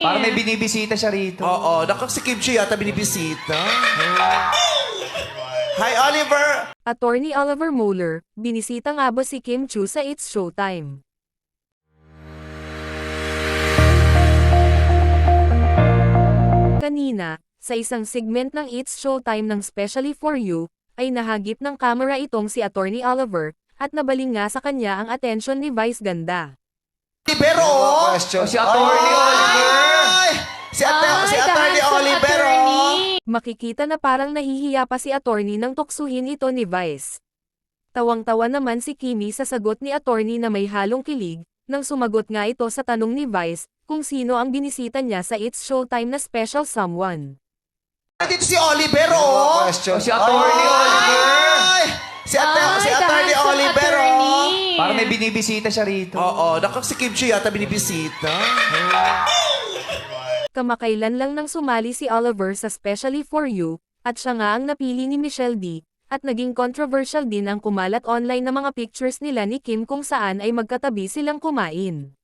Parang may binibisita siya rito. Oo, si Kim Chiu yata binibisita. Hi, Oliver! Attorney Oliver Moeller, binisita nga ba si Kim Chiu sa It's Showtime? Kanina, sa isang segment ng It's Showtime ng Specially For You, ay nahagip ng kamera itong si Attorney Oliver, at nabaling nga sa kanya ang atensyon ni Vice Ganda. Olivero! O, si Attorney Oliver! Si Attorney Oliver! Makikita na parang nahihiya pa si Attorney nang tuksuhin ito ni Vice. Tawang-tawa naman si Kimi sa sagot ni Attorney na may halong kilig, nang sumagot nga ito sa tanong ni Vice, kung sino ang binisita niya sa It's Showtime na special someone. Dito si Oliver, O, si Attorney Oliver! Si Attorney Oliver, Parang may binibisita siya rito. Oo, si Kim Chiu yata binibisita. Kamakailan lang nang sumali si Oliver sa Specially For You, at siya nga ang napili ni Michelle D, at naging controversial din ang kumalat online na mga pictures nila ni Kim kung saan ay magkatabi silang kumain.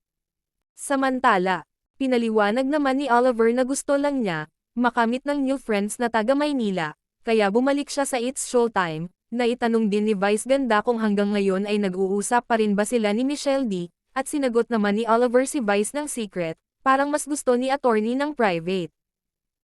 Samantala, pinaliwanag naman ni Oliver na gusto lang niya makamit ng new friends na taga Maynila, kaya bumalik siya sa It's Showtime, na itanong din ni Vice Ganda kung hanggang ngayon ay nag-uusap pa rin ba sila ni Michelle D, at sinagot naman ni Oliver si Vice ng secret, parang mas gusto ni Attorney ng private.